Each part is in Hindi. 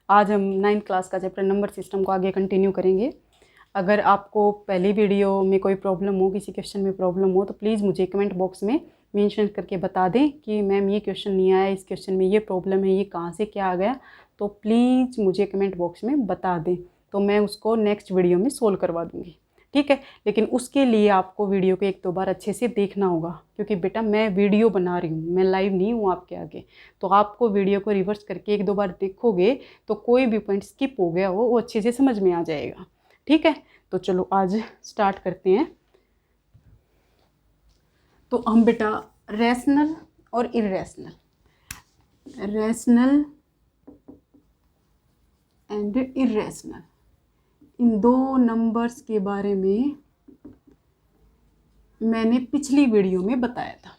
आज हम 9th क्लास का चैप्टर नंबर सिस्टम को आगे कंटिन्यू करेंगे। अगर आपको पहली वीडियो में कोई प्रॉब्लम हो, किसी क्वेश्चन में प्रॉब्लम हो, तो प्लीज़ मुझे कमेंट बॉक्स में मेंशन करके बता दें कि मैम ये क्वेश्चन नहीं आया, इस क्वेश्चन में ये प्रॉब्लम है, ये कहाँ से क्या आ गया। तो प्लीज़ मुझे कमेंट बॉक्स में बता दें, तो मैं उसको नेक्स्ट वीडियो में सोल्व करवा दूँगी, ठीक है। लेकिन उसके लिए आपको वीडियो को 1-2 बार अच्छे से देखना होगा, क्योंकि बेटा मैं वीडियो बना रही हूँ, मैं लाइव नहीं हूँ आपके आगे। तो आपको वीडियो को रिवर्स करके 1-2 बार देखोगे तो कोई भी पॉइंट स्किप हो गया हो वो अच्छे से समझ में आ जाएगा, ठीक है। तो चलो आज स्टार्ट करते हैं। तो हम बेटा रैशनल और इरेशनल, रैशनल एंड इरेशनल, इन दो नंबर्स के बारे में मैंने पिछली वीडियो में बताया था।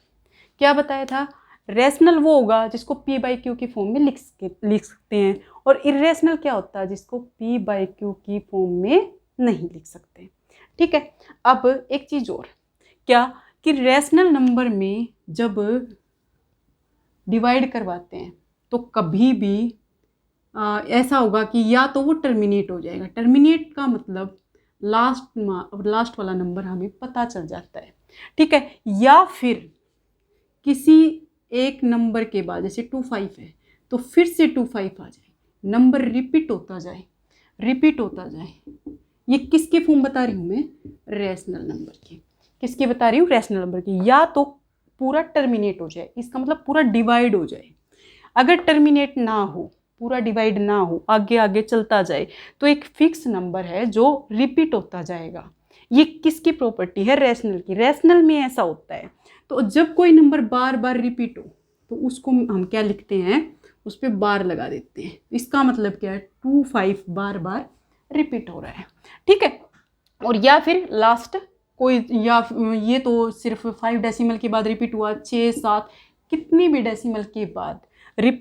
क्या बताया था? रैशनल वो होगा जिसको p बाई क्यू की फॉर्म में लिख सकते हैं, और इरेशनल क्या होता है जिसको p बाई क्यू की फॉर्म में नहीं लिख सकते, ठीक है। अब एक चीज़ और, क्या कि रैशनल नंबर में जब डिवाइड करवाते हैं तो कभी भी ऐसा होगा कि या तो वो टर्मिनेट हो जाएगा। टर्मिनेट का मतलब लास्ट वाला नंबर हमें पता चल जाता है, ठीक है। या फिर किसी एक नंबर के बाद, जैसे 25 है तो फिर से 25 आ जाए, नंबर रिपीट होता जाए। ये किसके फॉर्म बता रही हूँ मैं? रैशनल नंबर की। किसकी बता रही हूँ? रैशनल नंबर की। या तो पूरा टर्मिनेट हो जाए, इसका मतलब पूरा डिवाइड हो जाए। अगर टर्मिनेट ना हो, पूरा डिवाइड ना हो, आगे आगे चलता जाए, तो एक फिक्स नंबर है जो रिपीट होता जाएगा। ये किसकी प्रॉपर्टी है? रैशनल की। रैशनल में ऐसा होता है। तो जब कोई नंबर बार बार रिपीट हो तो उसको हम क्या लिखते हैं? उस पर बार लगा देते हैं। इसका मतलब क्या है? 25 बार बार रिपीट हो रहा है, ठीक है। और या फिर लास्ट कोई, या ये तो सिर्फ 5 डेसिमल के बाद रिपीट हुआ, 6, 7 कितनी भी डेसिमल के बाद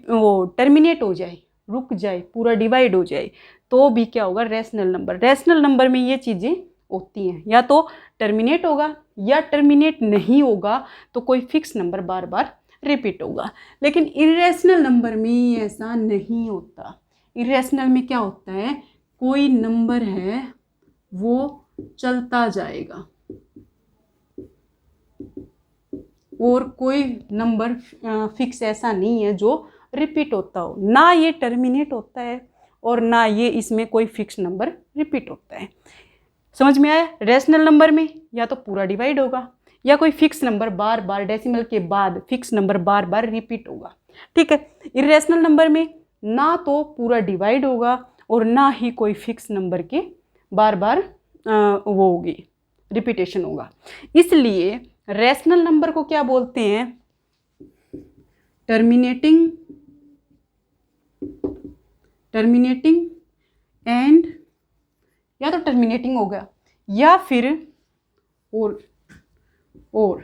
वो टर्मिनेट हो जाए, रुक जाए, पूरा डिवाइड हो जाए, तो भी क्या होगा? Rational number. रैशनल नंबर में ये चीज़ें होती हैं, या तो टर्मिनेट होगा या टर्मिनेट नहीं होगा तो कोई फिक्स नंबर बार बार रिपीट होगा। लेकिन इरेशनल नंबर में ऐसा नहीं होता। इरेशनल में क्या होता है? कोई नंबर है वो चलता जाएगा और कोई नंबर फिक्स ऐसा नहीं है जो रिपीट होता हो। ना ये टर्मिनेट होता है और ना ये इसमें कोई फिक्स नंबर रिपीट होता है। समझ में आया? रैशनल नंबर में या तो पूरा डिवाइड होगा या कोई फिक्स नंबर बार बार डेसिमल के बाद फिक्स नंबर बार बार रिपीट होगा, ठीक है। इरेशनल नंबर में ना तो पूरा डिवाइड होगा और ना ही कोई फिक्स नंबर के बार बार वो होगी, रिपीटेशन होगा। इसलिए रैशनल नंबर को क्या बोलते हैं? टर्मिनेटिंग एंड, या तो टर्मिनेटिंग होगा या फिर और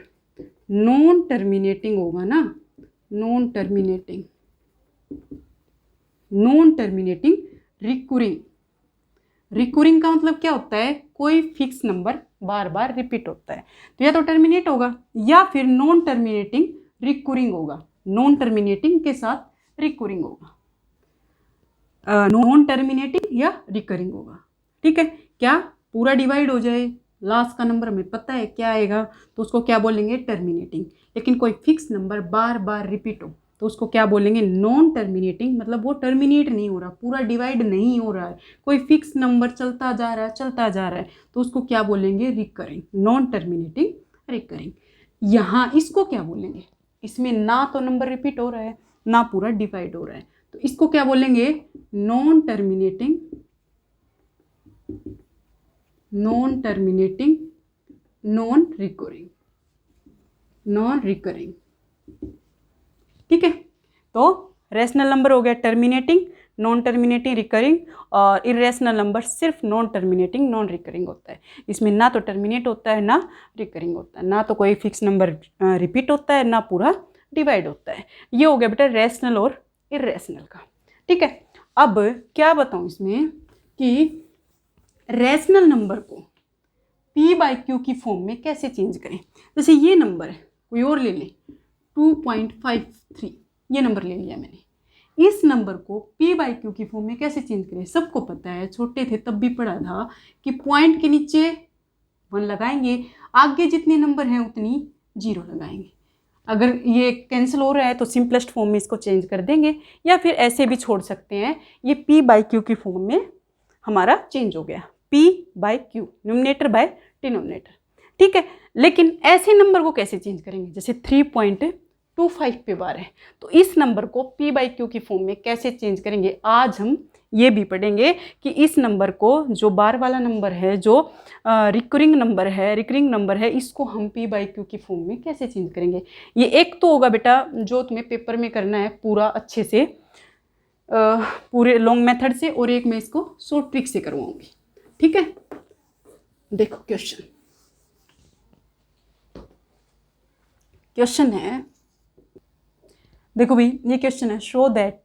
नॉन टर्मिनेटिंग होगा ना। नॉन टर्मिनेटिंग रिकरिंग का मतलब क्या होता है? कोई फिक्स नंबर बार बार रिपीट होता है। तो या तो टर्मिनेट होगा या फिर नॉन टर्मिनेटिंग रिकरिंग होगा। नॉन टर्मिनेटिंग के साथ रिकरिंग होगा, नॉन टर्मिनेटिंग या रिकरिंग होगा, ठीक है। क्या? पूरा डिवाइड हो जाए, लास्ट का नंबर हमें पता है क्या आएगा, तो उसको क्या बोलेंगे? टर्मिनेटिंग। लेकिन कोई फिक्स नंबर बार बार रिपीट हो तो उसको क्या बोलेंगे? Non terminating. मतलब वो टर्मिनेट नहीं हो रहा, पूरा डिवाइड नहीं हो रहा है, कोई फिक्स नंबर चलता जा रहा है, तो उसको क्या बोलेंगे? रिकरिंग। Non terminating recurring. यहाँ इसको क्या बोलेंगे? इसमें ना तो नंबर रिपीट हो रहा है ना पूरा डिवाइड हो रहा है, तो इसको क्या बोलेंगे? नॉन टर्मिनेटिंग नॉन रिकरिंग, ठीक है। तो रैशनल नंबर हो गया टर्मिनेटिंग, नॉन टर्मिनेटिंग, रिकरिंग, और इरेशनल नंबर सिर्फ नॉन टर्मिनेटिंग नॉन रिकरिंग होता है। इसमें ना तो टर्मिनेट होता है ना रिकरिंग होता है, ना तो कोई फिक्स नंबर रिपीट होता है ना पूरा डिवाइड होता है। ये हो गया बेटा रैशनल और इरेशनल का, ठीक है। अब क्या बताऊँ इसमें कि रैशनल नंबर को p बाई क्यू की फॉर्म में कैसे चेंज करें। जैसे ये नंबर है, कोई और ले लें, 2.53, ये नंबर ले लिया मैंने। इस नंबर को पी बाई क्यू की फॉर्म में कैसे चेंज करें? सबको पता है, छोटे थे तब भी पढ़ा था कि पॉइंट के नीचे 1 लगाएंगे, आगे जितने नंबर हैं उतनी 0 लगाएंगे। अगर ये कैंसिल हो रहा है तो सिंपलेस्ट फॉर्म में इसको चेंज कर देंगे, या फिर ऐसे भी छोड़ सकते हैं। ये पी बाई क्यू की फॉर्म में हमारा चेंज हो गया, P by Q, numerator by denominator, ठीक है। लेकिन ऐसे नंबर को कैसे चेंज करेंगे? जैसे 3.25 पे बार है, तो इस नंबर को पी बाई क्यू की फॉर्म में कैसे चेंज करेंगे? आज हम ये भी पढ़ेंगे कि इस नंबर को, जो बार वाला नंबर है, जो रिकरिंग नंबर है, इसको हम पी बाई क्यू की फॉर्म में कैसे चेंज करेंगे। ये एक तो होगा बेटा जो तुम्हें पेपर में करना है पूरा अच्छे से, पूरे लॉन्ग मेथड से, और एक मैं इसको शॉर्ट ट्रिक से करवाऊंगी, ठीक है। देखो क्वेश्चन है, देखो भाई ये क्वेश्चन है, शो दैट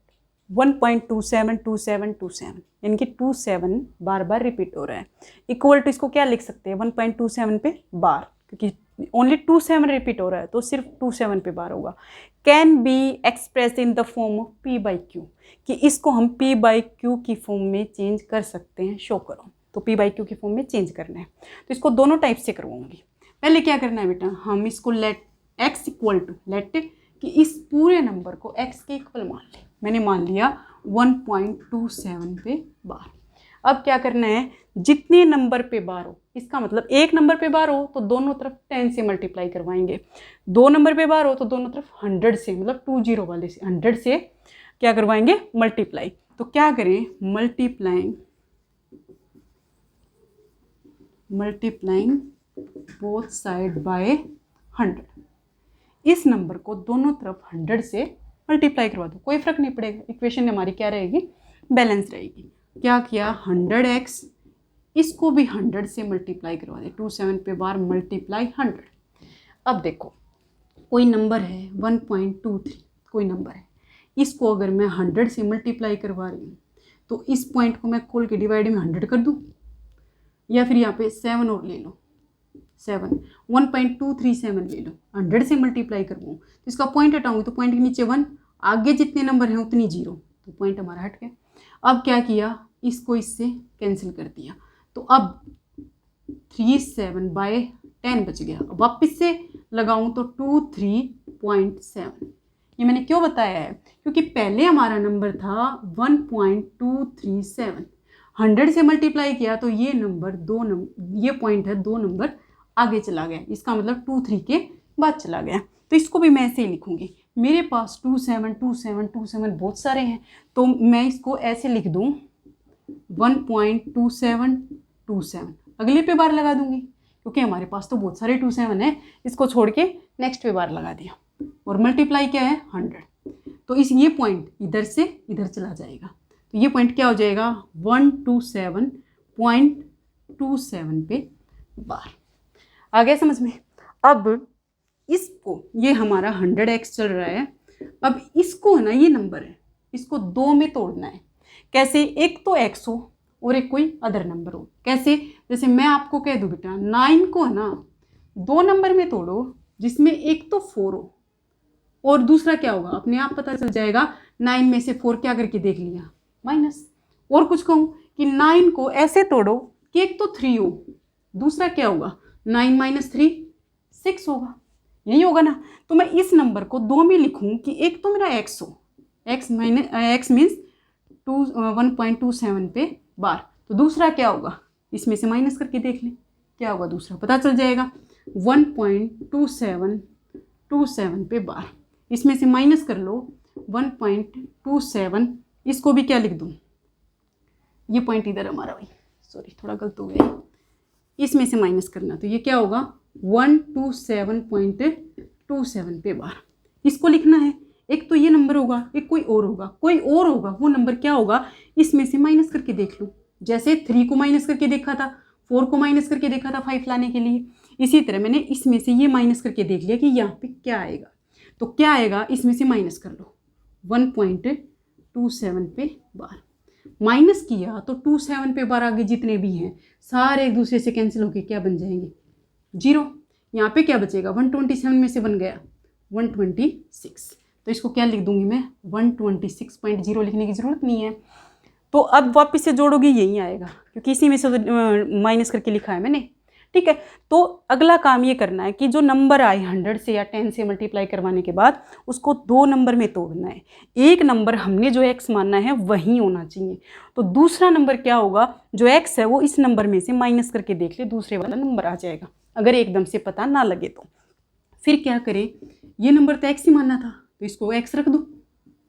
1.272727 यानी कि 27 बार बार रिपीट हो रहा है, इक्वल टू, इसको क्या लिख सकते हैं 1.27 पे बार, क्योंकि ओनली 27 रिपीट हो रहा है तो सिर्फ 27 पे बार होगा। Can be express in the form of P by Q, कि इसको हम पी बाई क्यू की फॉर्म में चेंज कर सकते हैं, शो करो। तो पी बाई क्यू की फॉर्म में चेंज करना है, तो इसको दोनों टाइप से करवाऊंगी। पहले क्या करना है बेटा, हम इसको let x equal to, let कि इस पूरे नंबर को x के इक्वल मान लें। मैंने मान लिया 1.27 पे बार। अब क्या करना है, जितने नंबर पे बार हो, इसका मतलब एक नंबर पे बार हो तो दोनों तरफ 10 से मल्टीप्लाई करवाएंगे, 2 नंबर पे बार हो तो दोनों तरफ 100 से, मतलब 20 वाले से 100 से क्या करवाएंगे, मल्टीप्लाई। तो क्या करें, मल्टीप्लाइंग बोथ साइड बाय 100। इस नंबर को दोनों तरफ 100 से मल्टीप्लाई करवा दो, कोई फर्क नहीं पड़ेगा, इक्वेशन हमारी क्या रहेगी, बैलेंस रहेगी। क्या किया, 100x, इसको भी 100 से मल्टीप्लाई करवा दे, 27 पे बार मल्टीप्लाई 100। अब देखो कोई नंबर है 1.23, कोई नंबर है, इसको अगर मैं 100 से मल्टीप्लाई करवा रही हूँ तो इस पॉइंट को मैं खोल के डिवाइड में 100 कर दूँ, या फिर यहाँ पे 7 और ले लो, 7 1.237 ले लो, 100 से मल्टीप्लाई करवाऊँ तो इसका पॉइंट हटाऊँगी तो पॉइंट के नीचे 1, आगे जितने नंबर हैं उतनी 0, तो पॉइंट हमारा हट गया। अब क्या किया, इसको इससे कैंसिल कर दिया, तो अब 37/10 बच गया। अब वापस से लगाऊँ तो 23.7। ये मैंने क्यों बताया है, क्योंकि पहले हमारा नंबर था 1.237, 100 से मल्टीप्लाई किया तो ये नंबर ये पॉइंट है 2 नंबर आगे चला गया, इसका मतलब 23 के बाद चला गया। तो इसको भी मैं ऐसे ही लिखूंगी, मेरे पास 27 बहुत सारे हैं, तो मैं इसको ऐसे लिख दूं 1.2727, अगले पे बार लगा दूंगी, क्योंकि हमारे पास तो बहुत सारे 27 है, इसको छोड़ के नेक्स्ट पे बार लगा दिया, और मल्टीप्लाई क्या है 100, तो ये पॉइंट इधर से इधर चला जाएगा, तो ये पॉइंट क्या हो जाएगा 127.27 पे बार। आ गया समझ में। अब इसको, ये हमारा 100x चल रहा है, अब इसको है ना, ये नंबर है, इसको 2 में तोड़ना है। कैसे, एक तो x हो और एक कोई अदर नंबर हो। कैसे, जैसे मैं आपको कह दूँ बेटा 9 को है ना 2 नंबर में तोड़ो, जिसमें एक तो 4 हो और दूसरा क्या होगा, अपने आप पता चल जाएगा। 9 में से 4 क्या करके देख लिया, माइनस। और कुछ कहूँ कि 9 को ऐसे तोड़ो कि एक तो 3 हो, दूसरा क्या होगा, 9 - 3 6 होगा, यही होगा ना। तो मैं इस नंबर को 2 में लिखूं कि एक तो मेरा x हो, x मीन्स 1.27 पे बार, तो दूसरा क्या होगा, इसमें से माइनस करके देख लें क्या होगा, दूसरा पता चल जाएगा 1.2727 पे बार, इसमें से माइनस कर लो 1.27, इसको भी क्या लिख दूँ, ये पॉइंट इधर हमारा, भाई सॉरी थोड़ा गलत हो गया, इसमें से माइनस करना, तो ये क्या होगा 127.27 पे बार। इसको लिखना है, एक तो ये नंबर होगा, एक कोई और होगा, वो नंबर क्या होगा, इसमें से माइनस करके देख लो। जैसे 3 को माइनस करके देखा था, 4 को माइनस करके देखा था 5 लाने के लिए, इसी तरह मैंने इसमें से ये माइनस करके देख लिया कि यहाँ पे क्या आएगा। तो क्या आएगा, इसमें से माइनस कर लो 1.27 पे बार। माइनस किया तो 27 पे बार आगे जितने भी हैं सारे एक दूसरे से कैंसिल होके क्या बन जाएंगे, 0। यहाँ पे क्या बचेगा, 127 में से बन गया 126, तो इसको क्या लिख दूंगी मैं, 126.0 लिखने की ज़रूरत नहीं है। तो अब वापस से जोड़ोगे यही आएगा, क्योंकि इसी में से माइनस करके लिखा है मैंने। ठीक है, तो अगला काम ये करना है कि जो नंबर आए 100 से या 10 से मल्टीप्लाई करवाने के बाद उसको 2 नंबर में तोड़ना है। एक नंबर हमने जो x मानना है वही होना चाहिए। तो दूसरा नंबर क्या होगा, जो x है वो इस नंबर में से माइनस करके देख ले, दूसरे वाला नंबर आ जाएगा, अगर एकदम से पता ना लगे तो। फिर क्या करें, ये नंबर तो x ही मानना था, तो इसको x रख दो,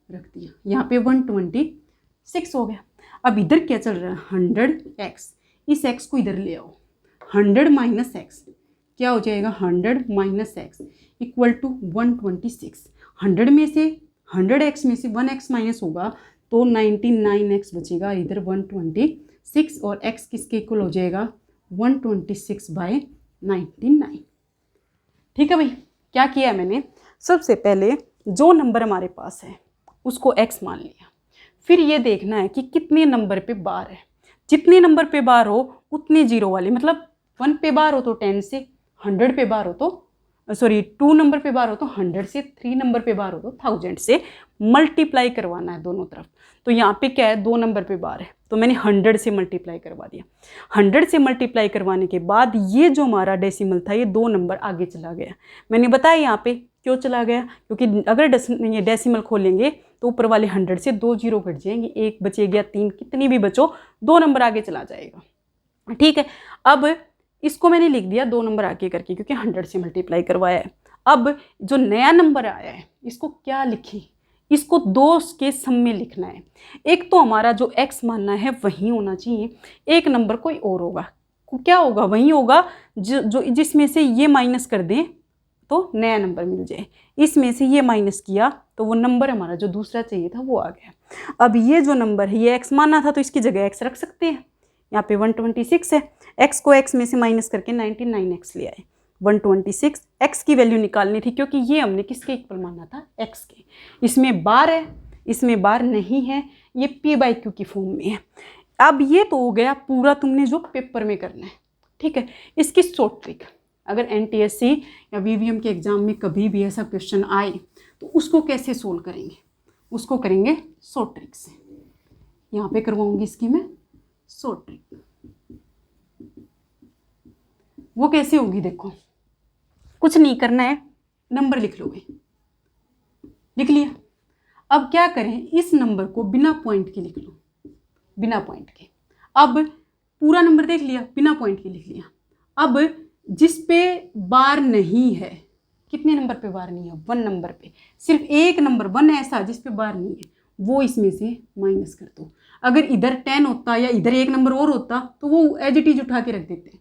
रख दिया, यहाँ पे 126 हो गया। अब इधर क्या चल रहा है, 100x, इस x को इधर ले आओ, 100 माइनस एक्स क्या हो जाएगा, 100 माइनस एक्स इक्वल टू 126। 100 में से 100x में से 1x माइनस होगा तो 99x बचेगा, इधर 126 और x किसके इक्वल हो जाएगा, 126/99। ठीक है भाई, क्या किया मैंने, सबसे पहले जो नंबर हमारे पास है उसको x मान लिया। फिर ये देखना है कि कितने नंबर पे बार है, जितने नंबर पे बार हो उतने जीरो वाले, मतलब 1 पे बार हो तो 10 से, 100 पे बार हो तो 2 नंबर पे बार हो तो 100 से, 3 नंबर पे बार हो तो 1000 से मल्टीप्लाई करवाना है दोनों तरफ। तो यहाँ पे क्या है, 2 नंबर पे बार है तो मैंने 100 से मल्टीप्लाई करवा दिया। 100 से मल्टीप्लाई करवाने के बाद ये जो हमारा डेसिमल था ये 2 नंबर आगे चला गया। मैंने बताया यहाँ पे क्यों चला गया, क्योंकि अगर ये डेसिमल खोलेंगे तो ऊपर वाले 100 से 2 जीरो घट जाएंगे, 1 बचेगा, 3, कितनी भी बचो 2 नंबर आगे चला जाएगा। ठीक है, अब इसको मैंने लिख दिया 2 नंबर आगे करके, क्योंकि 100 से मल्टीप्लाई करवाया है। अब जो नया नंबर आया है इसको क्या लिखें, इसको 2 के सम में लिखना है। एक तो हमारा जो x मानना है वही होना चाहिए, एक नंबर कोई और होगा, क्या होगा, वही होगा जो जिसमें से ये माइनस कर दें तो नया नंबर मिल जाए। इसमें से ये माइनस किया तो वो नंबर हमारा जो दूसरा चाहिए था वो आ गया। अब ये जो नंबर है ये x माना था तो इसकी जगह x रख सकते हैं, यहाँ पे 126 है, x को x में से माइनस करके 99x ले आए, 126 x की वैल्यू निकालनी थी, क्योंकि ये हमने किसके इक्वल माना था, x के। इसमें बार है, इसमें बार नहीं है, ये p/q की फॉर्म में है। अब ये तो हो गया पूरा तुमने जो पेपर में करना है। ठीक है, इसकी शॉर्ट ट्रिक, अगर NTSC या VVM के एग्जाम में कभी भी ऐसा क्वेश्चन आए तो उसको कैसे सोल्व करेंगे, उसको करेंगे शॉर्ट ट्रिक से। यहाँ पे करवाऊंगी इसकी मैं शॉर्ट ट्रिक। वो कैसे होगी, देखो कुछ नहीं करना है, नंबर लिख लोगे, लिख लिया। अब क्या करें, इस नंबर को बिना पॉइंट के लिख लो, बिना पॉइंट के। अब पूरा नंबर देख लिया, बिना पॉइंट के लिख लिया। अब जिस पे बार नहीं है, कितने नंबर पे बार नहीं है, 1 नंबर पे, सिर्फ एक नंबर 1 ऐसा जिस पे बार नहीं है, वो इसमें से माइनस कर दो। अगर इधर 10 होता या इधर एक नंबर और होता तो वो एज इट इज उठा के रख देते।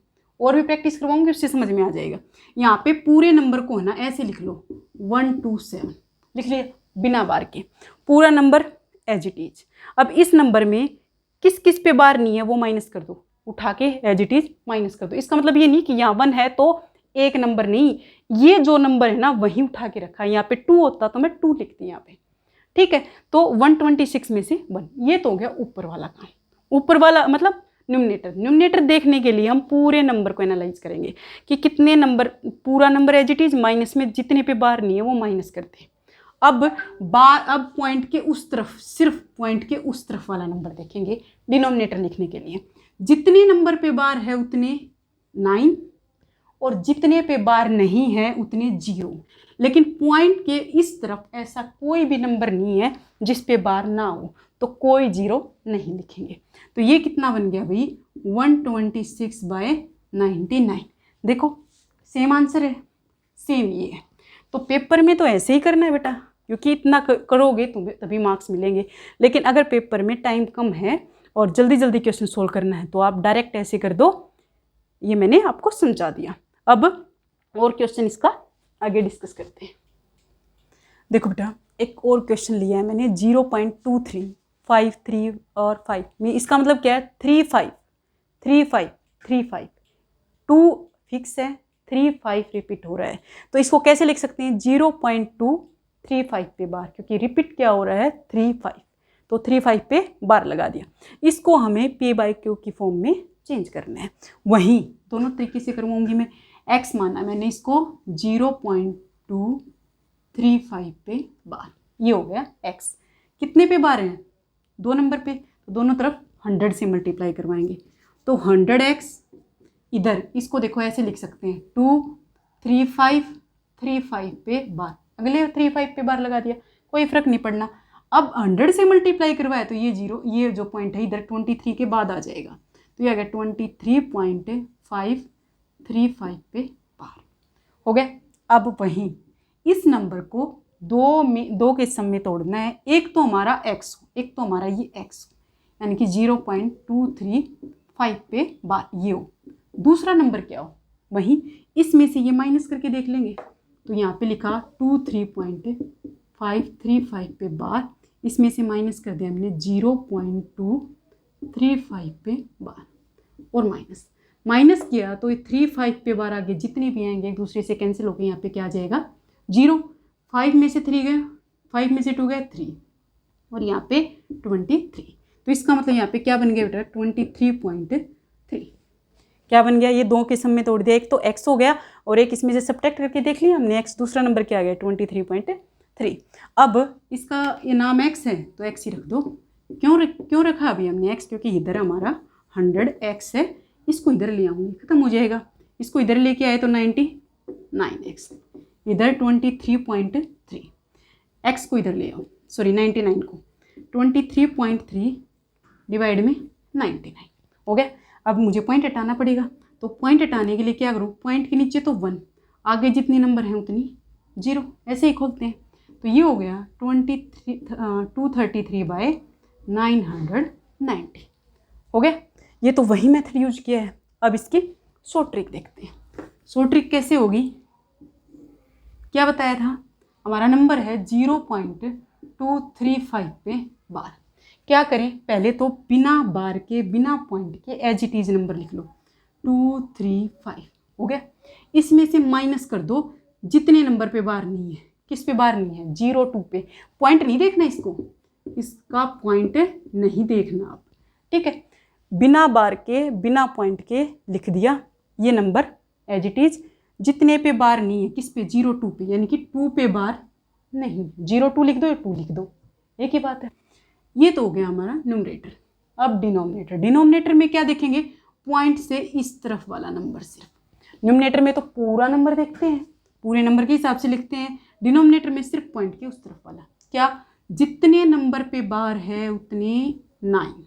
और भी प्रैक्टिस करवाऊंगी, उससे समझ में आ जाएगा। यहाँ पे पूरे नंबर को है ना ऐसे लिख लो, 127 लिख लिया बिना बार के, पूरा नंबर एज इट इज। अब इस नंबर में किस किस पे बार नहीं है वो माइनस कर दो, उठा के एज इट इज माइनस कर दो। इसका मतलब ये नहीं कि यहाँ 1 है तो एक नंबर नहीं, ये जो नंबर है ना वही उठा के रखा है। यहाँ पे 2 होता तो मैं 2 लिखती यहाँ पे। ठीक है, तो 126 में से 1, ये तो हो गया ऊपर वाला काम। ऊपर वाला मतलब न्यूमरेटर देखने के लिए हम पूरे नंबर को एनालाइज करेंगे कि कितने नंबर, पूरा number as it is, minus में जितने पे बार नहीं है वो माइनस करते हैं। अब पॉइंट के उस तरफ, सिर्फ पॉइंट के उस तरफ वाला नंबर देखेंगे डिनोमिनेटर लिखने के लिए। जितने नंबर पे बार है उतने 9 और जितने पे बार नहीं है उतने 0। लेकिन पॉइंट के इस तरफ ऐसा कोई भी नंबर नहीं है जिस पे बार ना हो, तो कोई 0 नहीं लिखेंगे। तो ये कितना बन गया भाई, 126/99। देखो सेम आंसर है, सेम ये है। तो पेपर में तो ऐसे ही करना है बेटा, क्योंकि इतना करोगे तुम्हें तभी मार्क्स मिलेंगे। लेकिन अगर पेपर में टाइम कम है और जल्दी जल्दी क्वेश्चन सोल्व करना है तो आप डायरेक्ट ऐसे कर दो। ये मैंने आपको समझा दिया। अब और क्वेश्चन इसका आगे डिस्कस करते हैं। देखो बेटा, एक और क्वेश्चन लिया है मैंने 0.23, 5, 3 और 5 में। इसका मतलब क्या है, 3, 5, 3, 5, 3, 5, 2 फिक्स है, 3, 5 रिपीट हो रहा है। तो इसको कैसे लिख सकते हैं, 0.235 पे बार, क्योंकि रिपीट क्या हो रहा है 3, 5, तो 3, 5 पे बार लगा दिया। इसको हमें p/q की फॉर्म में चेंज करना है। वहीं दोनों तरीके से करवाऊंगी मैं। x माना मैंने इसको 0.235 पे बार, ये हो गया x। कितने पे बार हैं? 2 नंबर पे, तो दोनों तरफ 100 से मल्टीप्लाई करवाएंगे। तो 100x इधर, इसको देखो ऐसे लिख सकते हैं 235 पे बार, अगले 35 पे बार लगा दिया, कोई फर्क नहीं पड़ना। अब 100 से मल्टीप्लाई करवाया तो ये 0, ये जो पॉइंट है इधर 23 के बाद आ जाएगा, तो ये आ गया 23.535 पे बार हो गया। अब वहीं इस नंबर को दो के सम में तोड़ना है, एक तो हमारा x हो, एक तो हमारा ये x हो, यानी कि 0.235 पे बार ये हो। दूसरा नंबर क्या हो, वहीं इसमें से ये माइनस करके देख लेंगे, तो यहाँ पे लिखा 23.535 पे बार, इसमें से माइनस कर दिया हमने 0.235 पे बार, और माइनस किया तो ये 35 पे बार आगे जितने भी आएंगे एक दूसरे से कैंसिल होकर यहाँ पे क्या आ जाएगा 0। 5 में से 3 गया, 5 में से 2 गया 3, और यहाँ पे 23, तो इसका मतलब यहाँ पे क्या बन गया बेटा 23.3। क्या बन गया, ये दो के सम में तोड़ दिया, एक तो x हो गया और एक इसमें से सब्ट्रैक्ट करके देख लिया हमने x, दूसरा नंबर क्या आ गया 23.3। अब इसका ये नाम x है तो x ही रख दो। क्यों रखा अभी हमने x, क्योंकि इधर हमारा 100x है, इसको इधर ले आऊँगी खत्म हो जाएगा, इसको इधर लेके आए तो 99x, इधर 23.3, x को इधर ले आओ, सॉरी 99 को, 23.3 डिवाइड में 99 हो गया। अब मुझे पॉइंट हटाना पड़ेगा, तो पॉइंट हटाने के लिए क्या करूँ, पॉइंट के नीचे तो 1, आगे जितनी नंबर हैं उतनी 0, ऐसे ही खोलते हैं, तो ये हो गया 233/990 हो गया। ये तो वही मेथड यूज किया है। अब इसकी शॉर्ट ट्रिक देखते हैं। शॉर्ट ट्रिक कैसे होगी, क्या बताया था, हमारा नंबर है 0.235 पे बार। क्या करें, पहले तो बिना बार के बिना पॉइंट के एज इट इज नंबर लिख लो 235 हो गया। इसमें से माइनस कर दो जितने नंबर पे बार नहीं है, किस पे बार नहीं है 02 पे, पॉइंट नहीं देखना इसको, इसका पॉइंट नहीं देखना आप, ठीक है। बिना बार के बिना पॉइंट के लिख दिया ये नंबर एज इट इज, जितने पे बार नहीं है किस पे 02 पे, यानी कि 2 पे बार नहीं, 02 लिख दो या 2 लिख दो, एक ही बात है। ये तो हो गया हमारा न्यूमरेटर। अब डिनोमिनेटर में क्या देखेंगे, पॉइंट से इस तरफ वाला नंबर सिर्फ। न्यूमरेटर में तो पूरा नंबर देखते हैं, पूरे नंबर के हिसाब से लिखते हैं, डिनोमिनेटर में सिर्फ पॉइंट के उस तरफ वाला। क्या, जितने नंबर पे बार है उतने 9,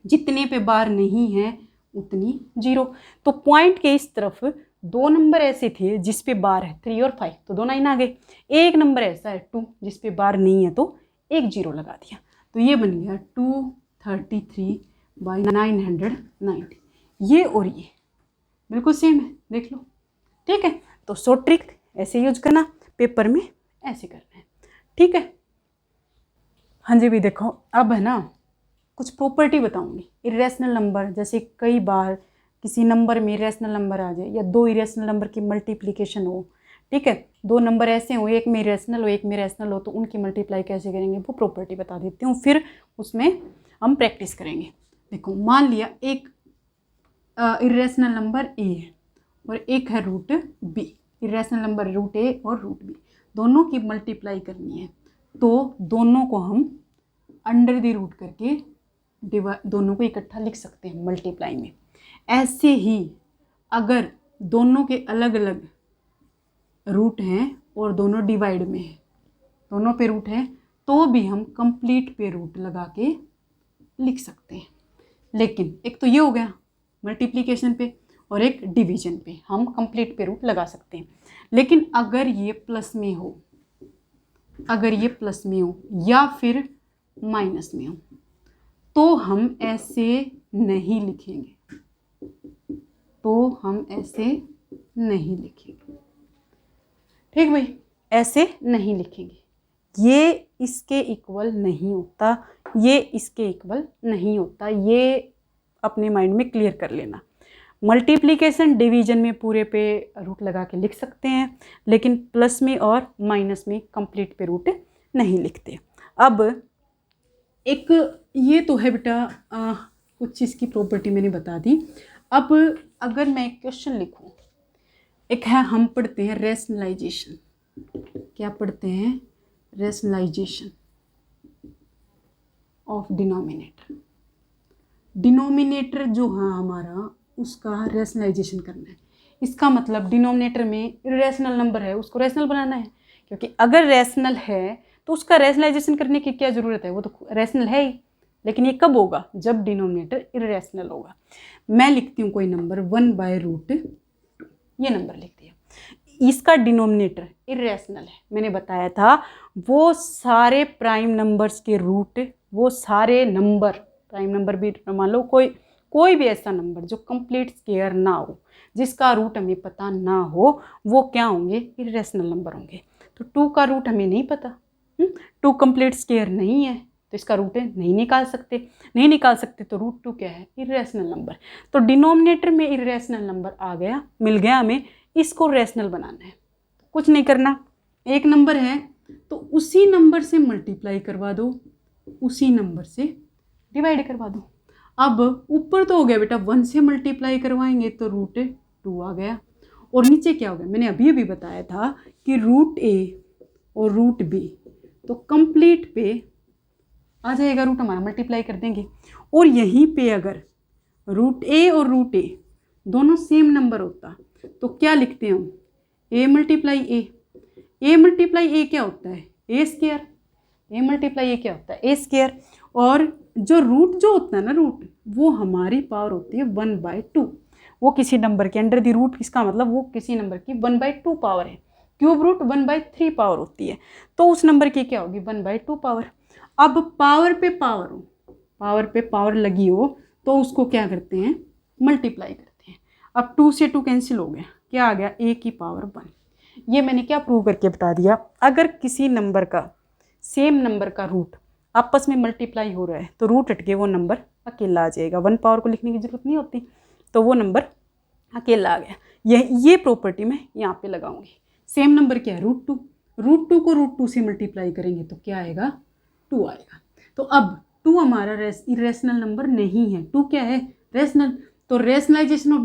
जितने पे बार नहीं है उतनी 0। तो पॉइंट के इस तरफ 2 नंबर ऐसे थे जिस पे बार है 3 और 5, तो 2 9 आ गए। एक नंबर ऐसा है 2 जिस पे बार नहीं है तो एक 0 लगा दिया, तो ये बन गया 233/990। ये और ये बिल्कुल सेम है, देख लो, ठीक है। तो शॉर्ट ट्रिक ऐसे यूज करना, पेपर में ऐसे करना है, ठीक है। हाँ जी भी देखो, अब है ना कुछ प्रॉपर्टी बताऊंगी। इरेशनल नंबर, जैसे कई बार किसी नंबर में इरेशनल नंबर आ जाए या 2 इरेशनल नंबर की मल्टीप्लिकेशन हो, ठीक है, 2 नंबर ऐसे हो, एक में इरेशनल हो एक में रैशनल हो, तो उनकी मल्टीप्लाई कैसे करेंगे वो प्रॉपर्टी बता देती हूँ, फिर उसमें हम प्रैक्टिस करेंगे। देखो, मान लिया एक इरेशनल नंबर ए है और एक है root B, irrational number root A और रूट बी, दोनों की मल्टीप्लाई करनी है, तो दोनों को हम अंडर द रूट करके दोनों को इकट्ठा लिख सकते हैं मल्टीप्लाई में। ऐसे ही अगर दोनों के अलग अलग रूट हैं और दोनों डिवाइड में है, दोनों पे रूट है, तो भी हम कंप्लीट पे रूट लगा के लिख सकते हैं। लेकिन एक तो ये हो गया मल्टीप्लिकेशन पे, और एक डिवीजन पे हम कंप्लीट पे रूट लगा सकते हैं। लेकिन अगर ये प्लस में हो, अगर ये प्लस में हो या फिर माइनस में हो, तो हम ऐसे नहीं लिखेंगे, तो हम ऐसे नहीं लिखेंगे, ठीक भाई, ऐसे नहीं लिखेंगे। ये इसके इक्वल नहीं होता, ये इसके इक्वल नहीं होता, ये अपने माइंड में क्लियर कर लेना। मल्टीप्लिकेशन डिवीजन में पूरे पे रूट लगा के लिख सकते हैं, लेकिन प्लस में और माइनस में कंप्लीट पे रूट नहीं लिखते। अब एक ये तो है बेटा कुछ चीज़ की प्रॉपर्टी मैंने बता दी। अब अगर मैं एक क्वेश्चन लिखूं, एक है हम पढ़ते हैं रैशनलाइजेशन, क्या पढ़ते हैं, रैशनलाइजेशन ऑफ डिनोमिनेटर। डिनोमिनेटर जो है हमारा, उसका रैशनलाइजेशन करना है। इसका मतलब डिनोमिनेटर में इरेशनल नंबर है, उसको रैशनल बनाना है, क्योंकि अगर रैशनल है तो उसका रैशनलाइजेशन करने की क्या ज़रूरत है, वो तो रैशनल है ही। लेकिन ये कब होगा, जब डिनोमिनेटर इरेशनल होगा। मैं लिखती हूँ कोई नंबर 1/√2, ये नंबर लिख दिया, इसका डिनोमिनेटर इरेशनल है। मैंने बताया था वो सारे प्राइम नंबर्स के रूट, वो सारे नंबर, प्राइम नंबर भी मान लो, कोई भी ऐसा नंबर जो कंप्लीट स्क्वायर ना हो, जिसका रूट हमें पता ना हो, वो क्या होंगे, इरेशनल नंबर होंगे। तो 2 का रूट हमें नहीं पता, 2 कंप्लीट स्क्वायर नहीं है, तो इसका रूट है, नहीं निकाल सकते तो √2 क्या है, इरेशनल नंबर। तो डिनोमिनेटर में इरेशनल नंबर आ गया, मिल गया हमें, इसको रैशनल बनाना है। कुछ नहीं करना, एक नंबर है तो उसी नंबर से मल्टीप्लाई करवा दो, उसी नंबर से डिवाइड करवा दो। अब ऊपर तो हो गया बेटा, 1 से मल्टीप्लाई करवाएंगे तो √2 आ गया, और नीचे क्या हो गया, मैंने अभी बताया था कि √a और √b तो कंप्लीट पे आ जाएगा, रूट हमारा मल्टीप्लाई कर देंगे। और यहीं पे अगर √a और √a दोनों सेम नंबर होता तो क्या लिखते हैं हम, a मल्टीप्लाई a क्या होता है, a square, a multiply a क्या होता है, a स्क्वायर। और जो रूट जो होता है ना, रूट वो हमारी पावर होती है 1/2, वो किसी नंबर के अंडर दी रूट, इसका मतलब वो किसी नंबर की 1/2 पावर है। क्यूब रूट 1/3 पावर होती है, तो उस नंबर की क्या होगी, 1/2 पावर। अब पावर पे पावर लगी हो तो उसको क्या करते हैं, मल्टीप्लाई करते हैं। अब 2 से 2 कैंसिल हो गया, क्या आ गया, a की पावर 1। ये मैंने क्या प्रूव करके बता दिया, अगर किसी नंबर का, सेम नंबर का रूट आपस में मल्टीप्लाई हो रहा है तो रूट हटके वो नंबर अकेला आ जाएगा, 1 पावर को लिखने की जरूरत नहीं होती, तो वो नंबर अकेला आ गया। ये प्रॉपर्टी मैं यहाँ पे लगाऊंगी। सेम नंबर क्या है, √2 को √2 से मल्टीप्लाई करेंगे तो क्या आएगा, 2 आएगा। तो अब 2 हमारा इरेशनल नंबर नहीं है, 2 क्या है, रैशनल। तो रैशनलाइजेशन ऑफ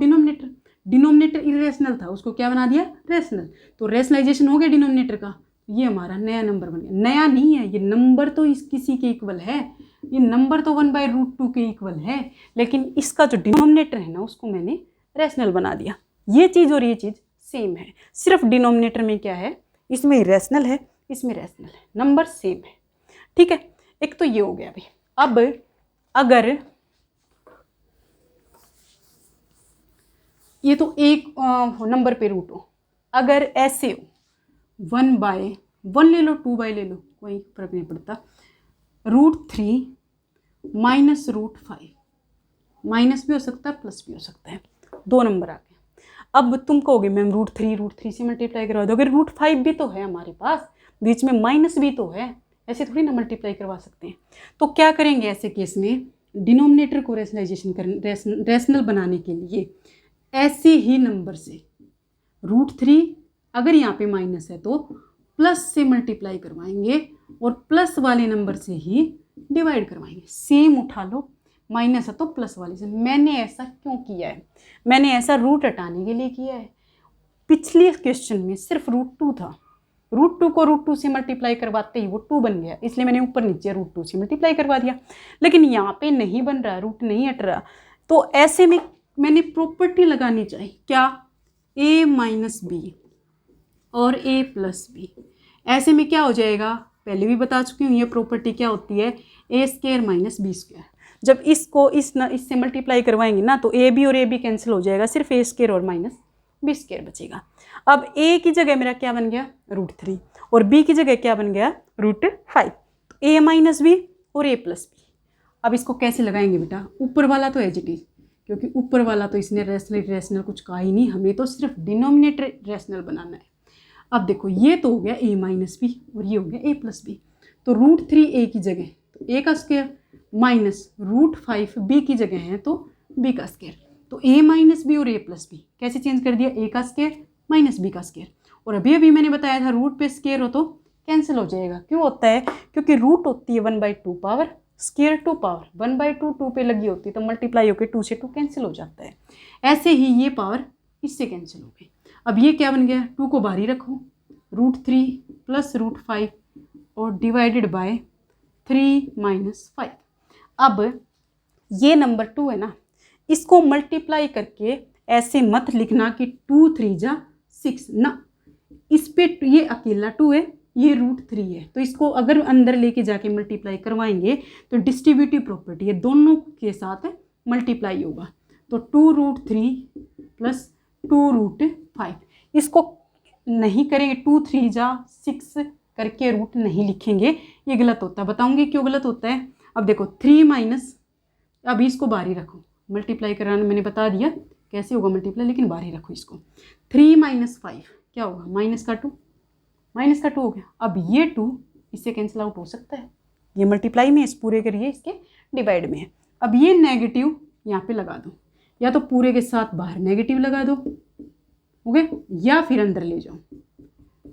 डिनोमिनेटर इरेशनल था, उसको क्या बना दिया, रैशनल। तो रैशनलाइजेशन हो गया डिनोमिनेटर का, ये हमारा नया नंबर बन गया। नया नहीं है ये नंबर, तो इस किसी के इक्वल है, ये नंबर तो 1/√2 के इक्वल है, लेकिन इसका जो डिनोमिनेटर है ना, उसको मैंने रैशनल बना दिया। ये चीज़ और ये चीज़ सेम है, सिर्फ डिनोमिनेटर में क्या है, इसमें इरेशनल है, इसमें रैशनल है, नंबर सेम है। ठीक है, एक तो ये हो गया अभी। अब अगर ये तो एक नंबर पे रूट हो, अगर ऐसे हो 1/1 ले लो, 2/, ले लो, कोई फर्क नहीं पड़ता, √3 माइनस √5, माइनस भी हो सकता है प्लस भी हो सकता है, 2 नंबर आ गए। अब तुम कहोगे मैम √3 से मल्टीप्लाई करवा दो, अगर √5 भी तो है हमारे पास, बीच में माइनस भी तो है, ऐसे थोड़ी ना मल्टीप्लाई करवा सकते हैं। तो क्या करेंगे ऐसे केस में, डिनोमिनेटर को रैशनल बनाने के लिए ऐसे ही नंबर से √3, अगर यहाँ पे माइनस है तो प्लस से मल्टीप्लाई करवाएंगे और प्लस वाले नंबर से ही डिवाइड करवाएंगे। सेम उठा लो, माइनस है तो प्लस वाले से। मैंने ऐसा क्यों किया है, मैंने ऐसा रूट हटाने के लिए किया है। पिछले क्वेश्चन में सिर्फ √2 था, √2 को √2 से मल्टीप्लाई करवाते ही वो 2 बन गया, इसलिए मैंने ऊपर नीचे √2 से मल्टीप्लाई करवा दिया। लेकिन यहाँ पे नहीं बन रहा, रूट नहीं हट रहा, तो ऐसे में मैंने प्रॉपर्टी लगानी चाहिए, क्या, a माइनस बी और a प्लस बी। ऐसे में क्या हो जाएगा, पहले भी बता चुकी हूँ, ये प्रॉपर्टी क्या होती है, a² माइनस b²। जब इसको इससे मल्टीप्लाई करवाएंगे ना तो a b और a b कैंसिल हो जाएगा, सिर्फ a² और माइनस b² बचेगा। अब a की जगह मेरा क्या बन गया, √3, और b की जगह क्या बन गया, √5। तो a माइनस बी और a प्लस बी। अब इसको कैसे लगाएंगे बेटा, ऊपर वाला तो एज इट इज, क्योंकि ऊपर वाला तो इसने रैशनल कुछ कहा ही नहीं, हमें तो सिर्फ डिनोमिनेटर रैशनल बनाना है। अब देखो ये तो हो गया a माइनस बी और ये हो गया a प्लस बी, तो √3 a की जगह तो a का स्क्वायर माइनस √5 b की जगह है तो b का स्क्वायर। तो a माइनस बी और a प्लस बी कैसे चेंज कर दिया, a का स्क्वायर माइनस b का स्क्वायर। और अभी मैंने बताया था रूट पे स्क्वायर हो तो कैंसिल हो जाएगा। क्यों होता है, क्योंकि रूट होती है 1/2 पावर, स्क्वायर 2 पावर, 1/2 2 पे लगी होती है तो मल्टीप्लाई होकर 2 से 2 कैंसिल हो जाता है। ऐसे ही ये पावर इससे कैंसिल हो गई। अब ये क्या बन गया, 2 को बाहर ही रखो, √3 प्लस √5 और डिवाइडेड बाय 3 - 5। अब ये नंबर 2 है ना, इसको मल्टीप्लाई करके ऐसे मत लिखना कि 2 3 जा 6 ना, इस पे ये अकेला 2 है, ये √3 है, तो इसको अगर अंदर लेके जाके मल्टीप्लाई करवाएंगे तो डिस्ट्रीब्यूटिव प्रॉपर्टी है, दोनों के साथ मल्टीप्लाई होगा। तो 2√3 प्लस 2√5, इसको नहीं करेंगे 2 3 जा 6 करके रूट नहीं लिखेंगे, ये गलत होता है। बताऊंगी क्यों गलत होता है। अब देखो 3 माइनस, अभी इसको बाहर ही रखो, मल्टीप्लाई कराना मैंने बता दिया कैसे होगा मल्टीप्लाई, लेकिन बाहर ही रखो इसको। 3 - 5 क्या होगा, माइनस का 2 हो गया। अब ये 2 इससे कैंसिल आउट हो सकता है, ये मल्टीप्लाई में इस पूरे करिए, इसके डिवाइड में है। अब ये नेगेटिव यहाँ पे लगा दो, या तो पूरे के साथ बाहर नेगेटिव लगा दो, हो गया, या फिर अंदर ले जाओ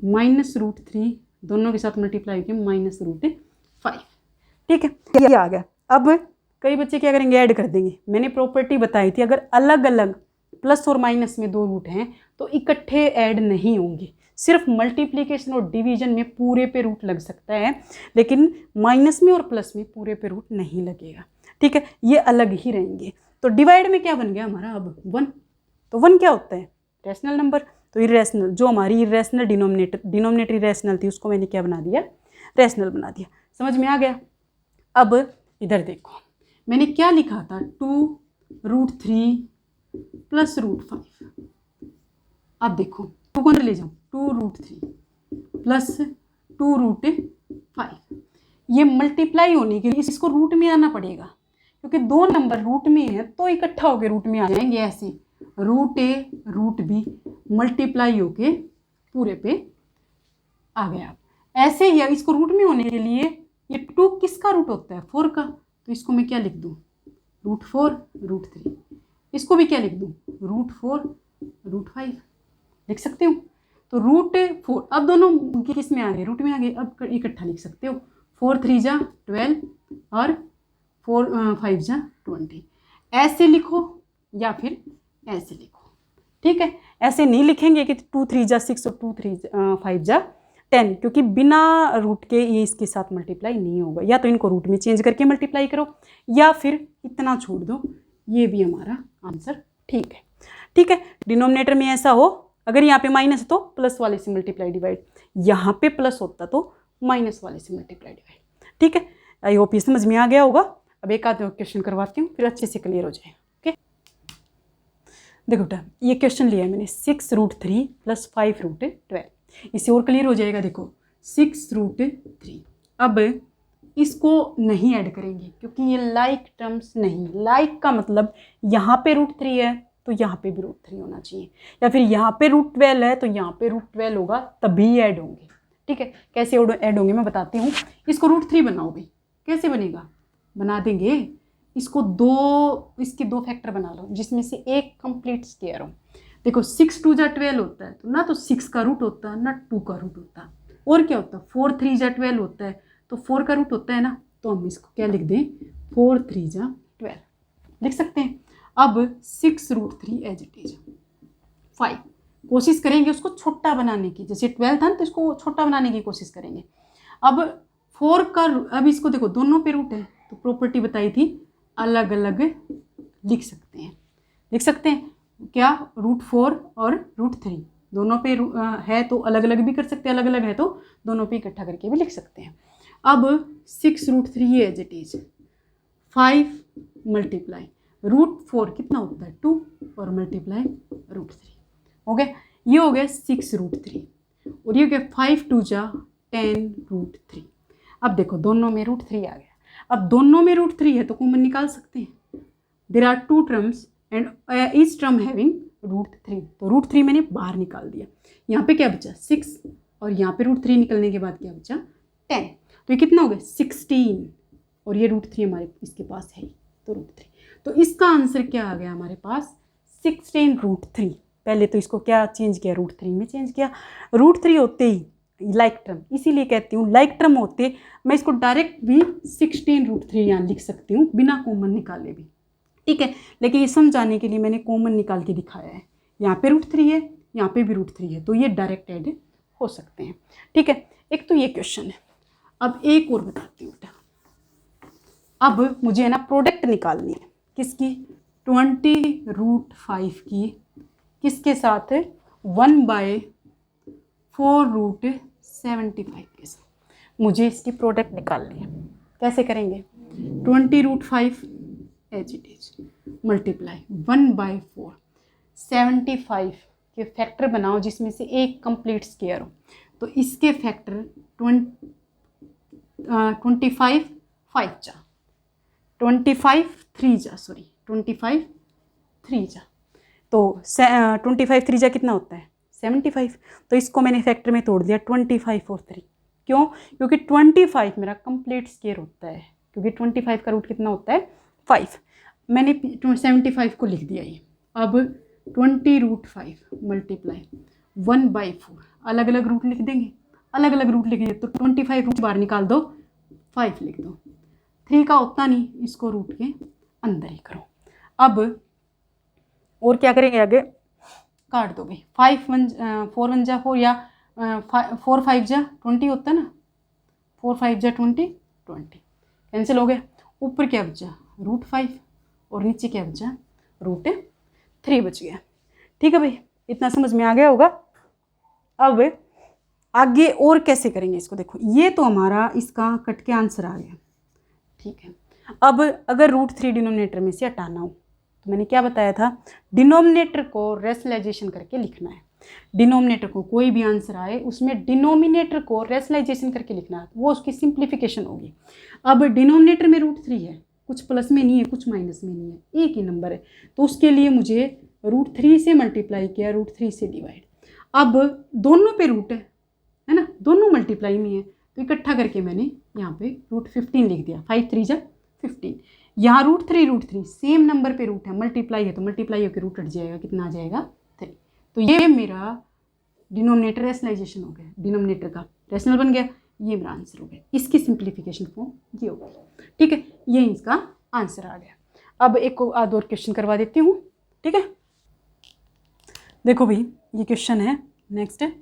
-√3, दोनों के साथ मल्टीप्लाई किया -√5। ठीक है, ये आ गया। अब कई बच्चे क्या करेंगे, ऐड कर देंगे। मैंने प्रॉपर्टी बताई थी, अगर अलग अलग प्लस और माइनस में 2 रूट हैं तो इकट्ठे ऐड नहीं होंगे, सिर्फ मल्टीप्लिकेशन और डिवीजन में पूरे पे रूट लग सकता है, लेकिन माइनस में और प्लस में पूरे पे रूट नहीं लगेगा। ठीक है, ये अलग ही रहेंगे। तो डिवाइड में क्या बन गया हमारा अब 1, तो 1 क्या होता है, रैशनल नंबर। तो इरेशनल, जो हमारी इरेशनल डिनोमिनेटर इरेशनल थी, उसको मैंने क्या बना दिया, रैशनल बना दिया। समझ में आ गया। अब इधर देखो, मैंने क्या लिखा था, 2√3 प्लस √5। अब देखो 2 को ले जाओ, 2√3 प्लस 2√5, ये मल्टीप्लाई होने के लिए इसको रूट में आना पड़ेगा, क्योंकि 2 नंबर रूट में है तो इकट्ठा होकर रूट में आ जाएंगे। ऐसे √a √b मल्टीप्लाई होके पूरे पे आ गया। ऐसे ही इसको रूट में होने के लिए ये 2 किसका रूट होता है, 4 का, तो इसको मैं क्या लिख दूँ, √4 √3, इसको भी क्या लिख दूँ, √4 √5 लिख सकते हो। तो √4, अब दोनों किस में आ गए, रूट में आ गए। अब इकट्ठा लिख सकते हो, 4 3 जा 12 और 4 5 जा 20, ऐसे लिखो या फिर ऐसे लिखो। ठीक है, ऐसे नहीं लिखेंगे कि 2 3 जा 6 और 2 3 5 जा 10, क्योंकि बिना रूट के ये इसके साथ मल्टीप्लाई नहीं होगा। या तो इनको रूट में चेंज करके मल्टीप्लाई करो, या फिर इतना छोड़ दो, ये भी हमारा आंसर ठीक है। ठीक है, डिनोमिनेटर में ऐसा हो, अगर यहाँ पे माइनस है तो प्लस वाले से मल्टीप्लाई डिवाइड, यहाँ पे प्लस होता तो माइनस वाले से मल्टीप्लाई डिवाइड। ठीक है, आई होप ये समझ में आ गया होगा। अब एक आध क्वेश्चन करवाती हूँ, फिर अच्छे से क्लियर हो जाए। ओके, देखो बेटा, ये क्वेश्चन लिया है मैंने, 6√3 प्लस 5√12, इससे और क्लियर हो जाएगा। देखो 6√3, अब इसको नहीं ऐड करेंगे क्योंकि ये लाइक टर्म्स नहीं, लाइक का मतलब यहाँ पे √3 है तो यहाँ पे भी √3 होना चाहिए, या फिर यहाँ पे √12 है तो यहाँ पे √12 होगा, तभी ऐड होंगे। ठीक है, कैसे ऐड होंगे मैं बताती हूँ। इसको √3 बनाओ भाई, कैसे बनेगा, बना देंगे इसको इसके 2 फैक्टर बना लो, जिसमें से एक कंप्लीट स्क्वायर हो। देखो 6 2 जा 12 होता है, तो ना तो 6 का रूट होता है ना 2 का रूट होता है, और क्या होता है 4 3 जा 12 होता है, तो 4 का रूट होता है ना, तो हम इसको क्या लिख दें, 4 3 जा 12 लिख सकते हैं। अब 6√3 एज इट इज 5, कोशिश करेंगे उसको छोटा बनाने की, जैसे 12 था ना तो इसको छोटा बनाने की कोशिश करेंगे। अब 4 का, अब इसको देखो दोनों पे रूट है, तो प्रॉपर्टी बताई थी अलग अलग लिख सकते हैं क्या, √4 और √3 दोनों पे है तो अलग अलग भी कर सकते हैं, अलग अलग है तो दोनों पे इकट्ठा करके भी लिख सकते हैं। अब 6√3 एज इट इज 5 मल्टीप्लाई √4 कितना होता है 2 और मल्टीप्लाई √3 हो गया, ये हो गया 6√3 और ये हो गया 5 2 जा 10√3। अब देखो दोनों में √3 आ गया, अब दोनों में √3 है तो कॉमन निकाल सकते हैं। There are 2 terms and each term having √3, तो √3 मैंने बाहर निकाल दिया। यहाँ पे क्या बचा 6 और यहाँ पे √3 निकलने के बाद क्या बचा 10, तो ये कितना हो गया 16 और ये √3 हमारे इसके पास है तो √3, तो इसका आंसर क्या आ गया हमारे पास 16√3। पहले तो इसको क्या चेंज किया, √3 में चेंज किया। √3 होते ही लाइक टर्म, इसीलिए कहती हूँ लाइक टर्म होते मैं इसको डायरेक्ट भी 16√3 यहाँ लिख सकती हूँ बिना कॉमन निकाले भी। ठीक है, लेकिन ये समझाने के लिए मैंने कॉमन निकाल के दिखाया है। यहाँ पे √3 है, यहाँ पे भी √3 है, तो ये डायरेक्ट ऐड हो सकते हैं। ठीक है, एक तो ये क्वेश्चन है। अब एक और बताती हूँ बेटा। अब मुझे है ना प्रोडक्ट निकालनी है किसकी, 20√5 की किसके साथ, 1/4√75 के साथ मुझे इसकी प्रोडक्ट निकालनी है। कैसे करेंगे, 20√5 एज इट इज मल्टीप्लाई 1/4 के फैक्टर बनाओ जिसमें से एक कंप्लीट स्क्वायर हो। तो इसके फैक्टर 25 3 जा। तो 25 3 जा कितना होता है 75। तो इसको मैंने फैक्टर में तोड़ दिया 25 और 3। क्यों, क्योंकि 25 मेरा कंप्लीट स्क्वायर होता है, क्योंकि 25 का रूट कितना होता है 5। मैंने 75 को लिख दिया ये। अब 20√5 मल्टीप्लाई 1/4, अलग अलग रूट लिख देंगे, अलग अलग रूट लिखेंगे तो 25 रूट बाहर निकाल दो, 5 लिख दो। 3 का उतना नहीं, इसको रूट के अंदर ही करो। अब और क्या करेंगे, आगे काट दो भाई। 4 1 जा 4 या 4 5 जा 20 होता है ना, 4 5 जा 20 कैंसिल हो गया। ऊपर क्या बचा √5 और नीचे क्या बचा √3 बच गया। ठीक है भाई, इतना समझ में आ गया होगा। अब आगे और कैसे करेंगे इसको, देखो ये तो हमारा इसका कट के आंसर आ गया। ठीक है, अब अगर √3 डिनोमिनेटर में से हटाना हो तो मैंने क्या बताया था, डिनोमिनेटर को रेशनलाइजेशन करके लिखना है। डिनोमिनेटर को कोई भी आंसर आए उसमें डिनोमिनेटर को रेशनलाइजेशन करके लिखना है, वो उसकी सिंप्लीफिकेशन होगी। अब डिनोमिनेटर में √3 है, कुछ प्लस में नहीं है कुछ माइनस में नहीं है, एक ही नंबर है, तो उसके लिए मुझे √3 से मल्टीप्लाई किया, √3 से डिवाइड। अब दोनों पे रूट है ना, दोनों मल्टीप्लाई में है, तो इकट्ठा करके मैंने यहाँ पे √15 लिख दिया। 5 3 जा 15। यहाँ √3 सेम नंबर पे रूट है, मल्टीप्लाई है तो मल्टीप्लाई होकर रूट हट जाएगा, कितना आ जाएगा 3। तो ये मेरा डिनोमिनेटर रेशनलाइजेशन हो गया, डिनोमिनेटर का रेशनल बन गया, ये मेरा आंसर हो गया। इसकी सिंप्लीफिकेशन फॉर्म ये हो गया। ठीक है, ये इसका आंसर आ गया। अब एक आध और क्वेश्चन करवा देती हूँ। ठीक है, देखो भाई ये क्वेश्चन है नेक्स्ट है।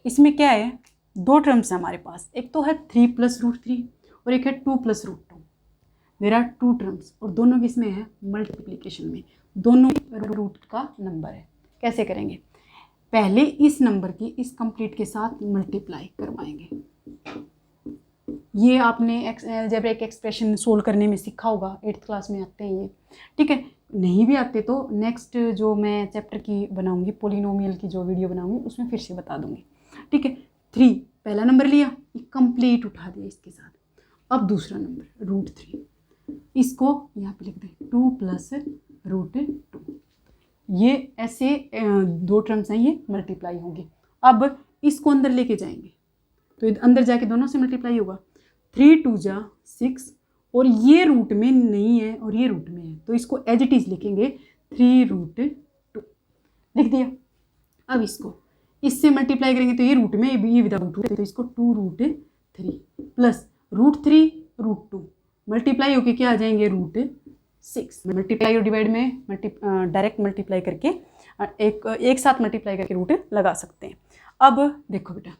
इसमें क्या है, दो टर्म्स है हमारे पास, एक तो है 3 + √3 और एक है 2 + √2। मेरा 2 टर्म्स और दोनों किसमें है मल्टीप्लिकेशन में, दोनों रूट का नंबर है। कैसे करेंगे, पहले इस नंबर की इस कंप्लीट के साथ मल्टीप्लाई करवाएंगे। ये आपने अलजेब्रिक एक्सप्रेशन सोल्व करने में सीखा होगा, 8th क्लास में आते हैं ये। ठीक है, नहीं भी आते तो नेक्स्ट जो मैं चैप्टर की बनाऊंगी, पोलिनोमियल की जो वीडियो बनाऊंगी उसमें फिर से बता दूंगी। ठीक है, 3 पहला नंबर लिया, कंप्लीट उठा दिया इसके साथ। अब दूसरा नंबर √3, इसको यहाँ पे लिख दें 2 + √2। ये ऐसे दो टर्म्स हैं, ये मल्टीप्लाई होंगे। अब इसको अंदर लेके जाएंगे तो अंदर जाके दोनों से मल्टीप्लाई होगा। 3 2 जा 6 और ये रूट में नहीं है और ये रूट में है, तो इसको एज इट इज लिखेंगे 3√2 लिख दिया। अब इसको इससे मल्टीप्लाई करेंगे तो ये रूट में, ये विदाउट रूट है, तो इसको 2√3 प्लस √3 √2 मल्टीप्लाई होके क्या आ जाएंगे √6। मल्टीप्लाई और डिवाइड में डायरेक्ट मल्टीप्लाई करके एक साथ मल्टीप्लाई करके रूट लगा सकते हैं। अब देखो बेटा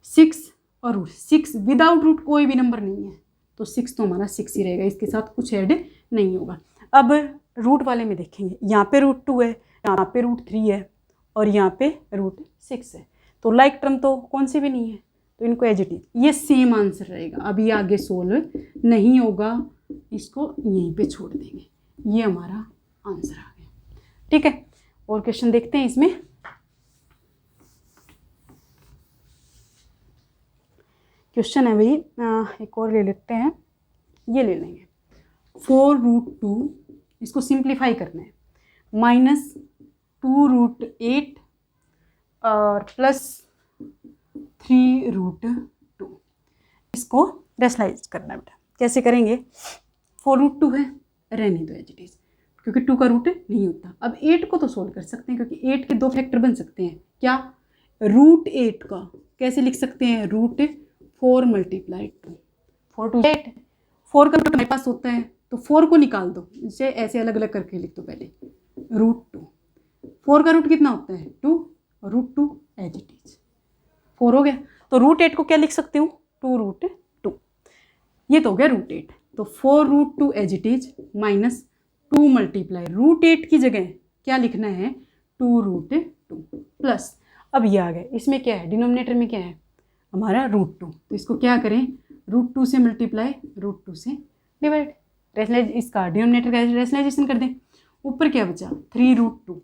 6 और √6 विदाउट रूट कोई भी नंबर नहीं है, तो 6 तो हमारा 6 ही रहेगा, इसके साथ कुछ ऐड नहीं होगा। अब रूट वाले में देखेंगे, यहाँ पे √2 है, यहाँ पे √3 है और यहाँ पे √6 है, तो लाइक टर्म तो कौन सी भी नहीं है, तो इनको एज इट इज ये सेम आंसर रहेगा। अब ये आगे सोल्व नहीं होगा, इसको यहीं पे छोड़ देंगे, ये हमारा आंसर आ गया। ठीक है, और क्वेश्चन देखते हैं इसमें। क्वेश्चन है भाई, एक और ले लेते हैं, ये ले लेंगे 4√2, इसको सिंप्लीफाई करना है, -2√8 और +3√2, इसको रेशनलाइज करना है बेटा। कैसे करेंगे, 4√2 है, रहने दो एज इट इज, क्योंकि 2 का रूट नहीं होता। अब 8 को तो सोल्व कर सकते हैं, क्योंकि 8 के 2 फैक्टर बन सकते हैं। क्या, √8 का कैसे लिख सकते हैं, √4 × 2, 4 2 8, 4 का रूट हमारे पास होता है, तो 4 को निकाल दो, इसे ऐसे अलग अलग करके लिख दो पहले, √2, 4 का रूट कितना होता है 2 और √2 एज इट इज 4 हो गया। तो √8 को क्या लिख सकती हूँ 2√2। ये तो हो गया √8। तो 4√2 as it is minus 2 multiply √8 की जगह क्या लिखना है 2√2 प्लस, अब ये आ गया, इसमें क्या है डिनोमिनेटर में क्या है हमारा √2, तो इसको क्या करें √2 से मल्टीप्लाई √2 से डिवाइड, रेशनलाइज इसका डिनोमिनेटर का रेशनलाइजेशन कर दें। ऊपर क्या बचा 3√2,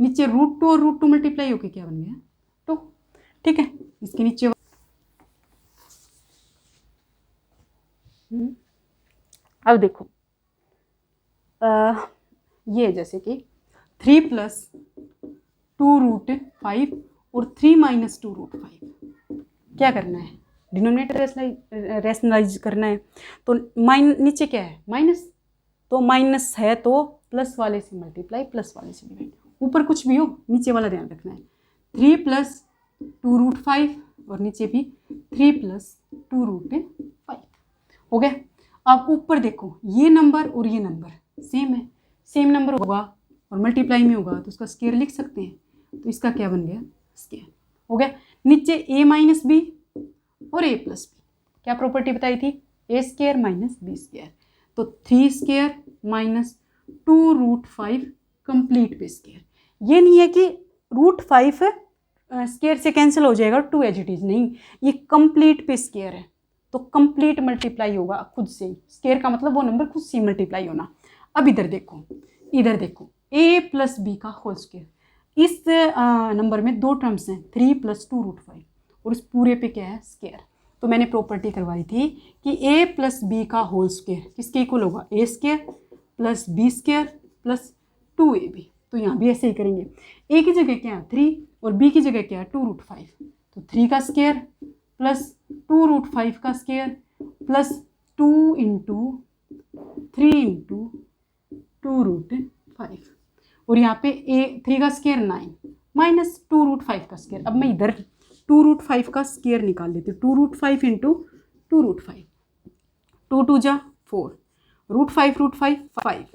नीचे √2 और √2 मल्टीप्लाई होके क्या बन गया 2। ठीक है, इसके नीचे अब देखो ये जैसे कि 3 + 2√5 और 3 - 2√5 क्या करना है डिनोमिनेटर रेशनलाइज करना है। तो नीचे क्या है माइनस, तो माइनस है तो प्लस वाले से मल्टीप्लाई प्लस वाले से डिवाइड, ऊपर कुछ भी हो नीचे वाला ध्यान रखना है। 3 + 2√5 और नीचे भी 3 + 2√5 हो गया। अब ऊपर देखो ये नंबर और ये नंबर सेम है, सेम नंबर होगा और मल्टीप्लाई में होगा तो उसका स्क्वायर लिख सकते हैं, तो इसका क्या बन गया स्क्वायर हो गया। नीचे a - b और a + b, क्या प्रॉपर्टी बताई थी a² - b², तो 3² - 2√5 कंप्लीट पे स्क्वायर। ये नहीं है कि √5 स्क्वायर से कैंसिल हो जाएगा 2 एज इट इज, नहीं, ये कंप्लीट पे स्क्वायर है तो कंप्लीट मल्टीप्लाई होगा खुद से ही, स्क्वायर का मतलब वो नंबर खुद से मल्टीप्लाई होना। अब इधर देखो a + b का होल स्क्वायर, इस नंबर में दो टर्म्स हैं 3 + 2√5 और इस पूरे पे क्या है स्क्वायर, तो मैंने प्रॉपर्टी करवाई थी कि a + b का होल स्क्वायर किसके इक्वल होगा a² + b² + 2ab, तो यहाँ भी ऐसे ही करेंगे। a की जगह क्या है 3 और b की जगह क्या है 2√5, तो 3 का स्क्वायर प्लस 2√5 का स्क्वायर प्लस 2 × 3 × 2√5 और यहाँ पे 3 का स्क्वायर 9 माइनस 2√5 का स्क्वायर। अब मैं इधर 2√5 का स्क्वायर निकाल लेती हूँ, 2√5 × 2√5, 2 × 2 = 4, √5 5,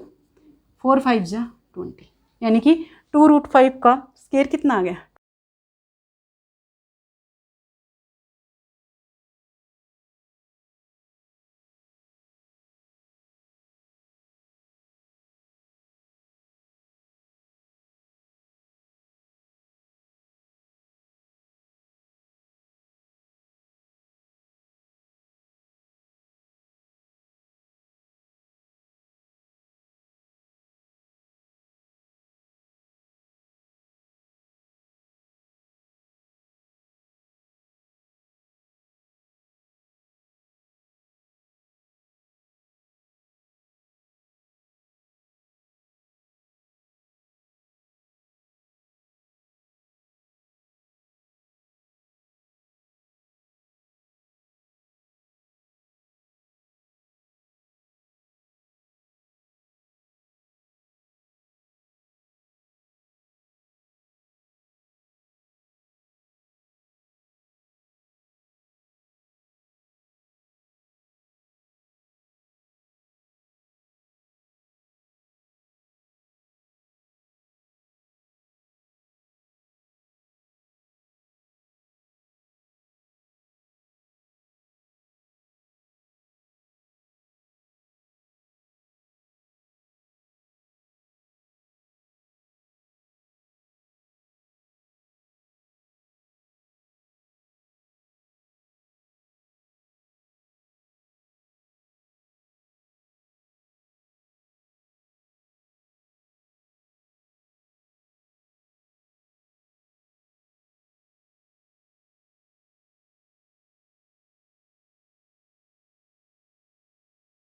4 × 5 = 20, यानी कि 2√5 का स्क्वायर कितना आ गया